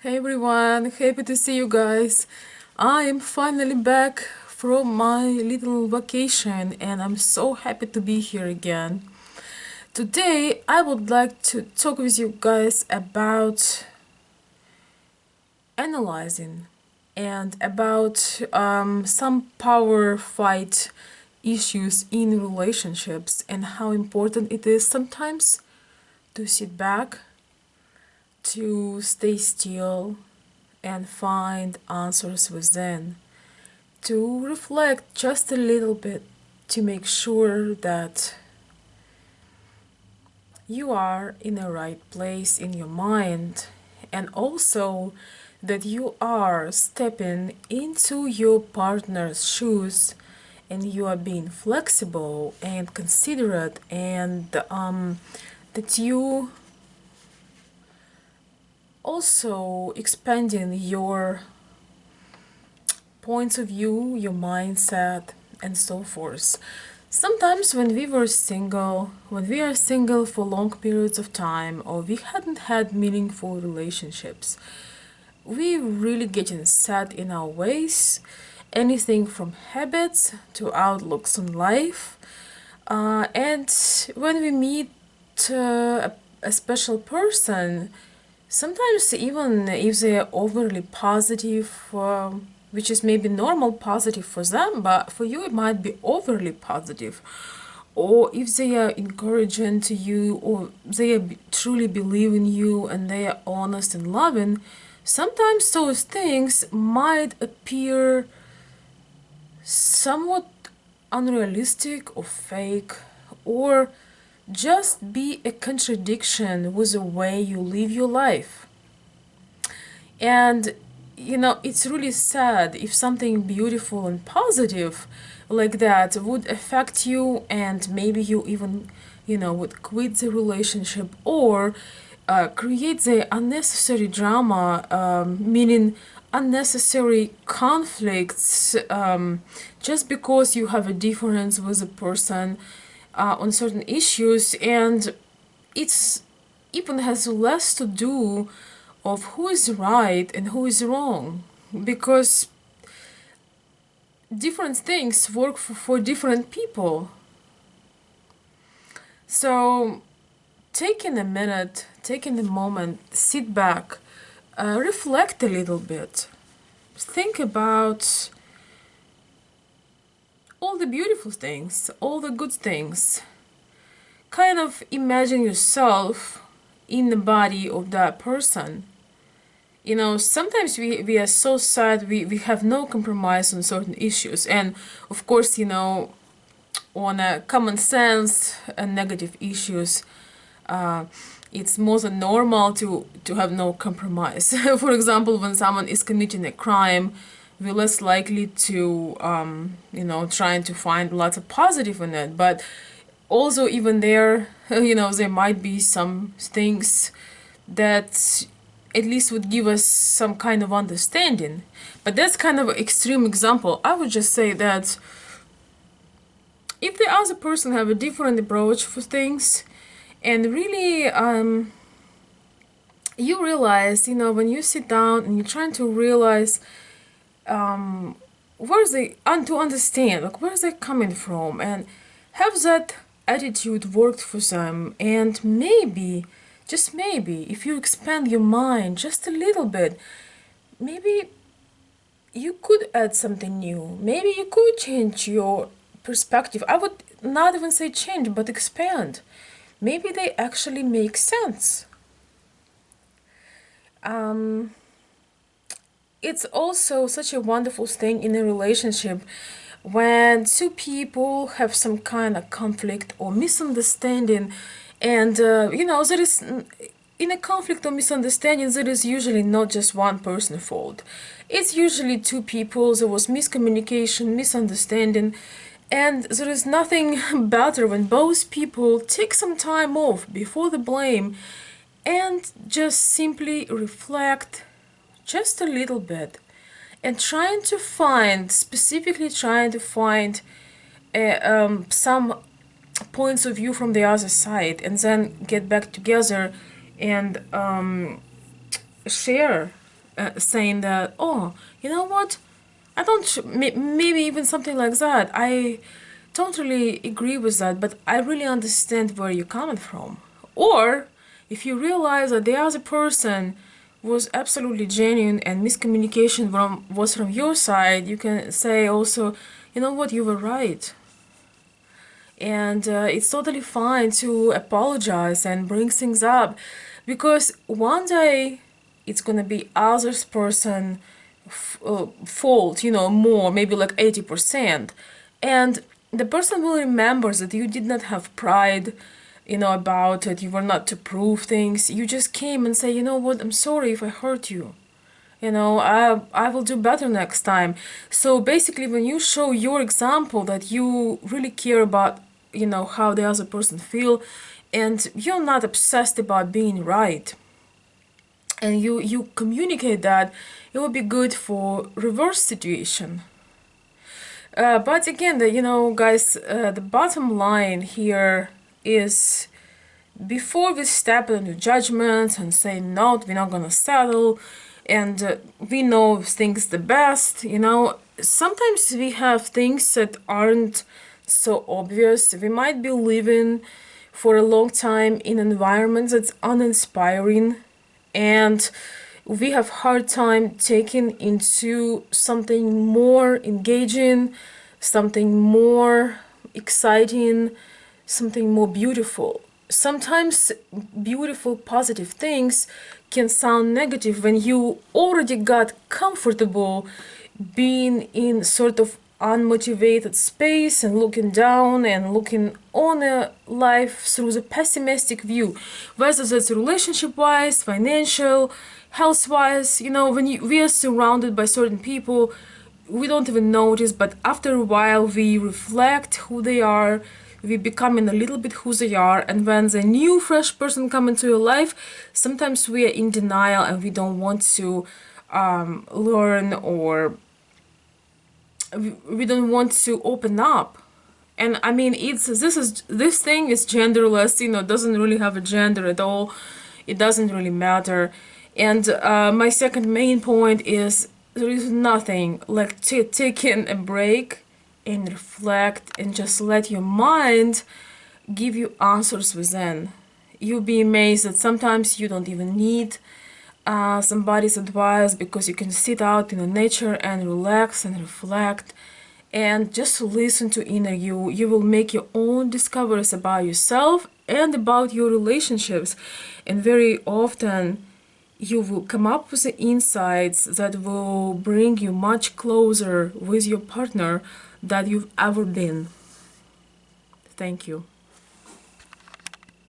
Hey everyone, happy to see you guys. I am finally back from my little vacation and I'm so happy to be here again. Today I would like to talk with you guys about analyzing and about some power fight issues in relationships and how important it is sometimes to sit back, to stay still and find answers within, to reflect just a little bit to make sure that you are in the right place in your mind and also that you are stepping into your partner's shoes and you are being flexible and considerate and that you also expanding your points of view, your mindset, and so forth. Sometimes when we are single for long periods of time, or we hadn't had meaningful relationships, we really getting set in our ways, anything from habits to outlooks on life. And when we meet a special person, sometimes even if they're overly positive, which is maybe normal positive for them, but for you it might be overly positive. Or if they are encouraging to you, or they truly believe in you and they are honest and loving, sometimes those things might appear somewhat unrealistic or fake, or just be a contradiction with the way you live your life. And it's really sad if something beautiful and positive like that would affect you, and maybe you even, would quit the relationship or create the unnecessary drama, meaning unnecessary conflicts, just because you have a difference with a person on certain issues, and it's even has less to do of who is right and who is wrong, because different things work for different people. So taking a minute, taking a moment, sit back, reflect a little bit, think about all the beautiful things, all the good things. Kind of imagine yourself in the body of that person. Sometimes we are so sad, we have no compromise on certain issues. And of course, on common sense and negative issues, it's more than normal to have no compromise. For example, when someone is committing a crime, we're less likely to, trying to find lots of positive in it. But also, even there, there might be some things that at least would give us some kind of understanding. But that's kind of an extreme example. I would just say that if the other person have a different approach for things, and really you realize, when you sit down and you're trying to realize where's they and to understand, like, where's they coming from, and have that attitude worked for them, and maybe, just maybe, if you expand your mind just a little bit, maybe you could add something new. Maybe you could change your perspective. I would not even say change, but expand. Maybe they actually make sense. Um, it's also such a wonderful thing in a relationship when two people have some kind of conflict or misunderstanding, and there is, in a conflict or misunderstanding, there is usually not just one person's fault. It's usually two people. There was miscommunication, misunderstanding, and there is nothing better when both people take some time off before the blame and just simply reflect just a little bit, and specifically trying to find some points of view from the other side, and then get back together and share saying that, oh, you know what, I don't, maybe even something like that. I don't really agree with that, but I really understand where you're coming from. Or if you realize that the other person was absolutely genuine and miscommunication was from your side, you can say also, you know what, you were right. And it's totally fine to apologize and bring things up, because one day it's gonna be other's person fault, more, maybe like 80%. And the person will remember that you did not have pride, about it. You were not to prove things. You just came and say, you know what, I'm sorry if I hurt you. I will do better next time. So basically, when you show your example that you really care about, how the other person feel, and you're not obsessed about being right, and you communicate that, it will be good for reverse situation. But again, guys, the bottom line here is, before we step into judgment and say no, we're not gonna settle, and we know things the best, sometimes we have things that aren't so obvious. We might be living for a long time in an environment that's uninspiring, and we have hard time taking into something more engaging, something more exciting, something more beautiful. Sometimes beautiful positive things can sound negative when you already got comfortable being in sort of unmotivated space and looking down and looking on a life through the pessimistic view, whether that's relationship wise, financial, health wise. When we are surrounded by certain people, we don't even notice, but after a while we reflect who they are, we becoming a little bit who they are, and when the new fresh person come into your life, sometimes we are in denial and we don't want to learn, or we don't want to open up. And I mean, this thing is genderless, doesn't really have a gender at all. It doesn't really matter. And my second main point is, there is nothing like taking a break and reflect and just let your mind give you answers within. You'll be amazed that sometimes you don't even need somebody's advice, because you can sit out in the nature and relax and reflect and just listen to inner you. You will make your own discoveries about yourself and about your relationships, and very often you will come up with the insights that will bring you much closer with your partner than you've ever been. Thank you.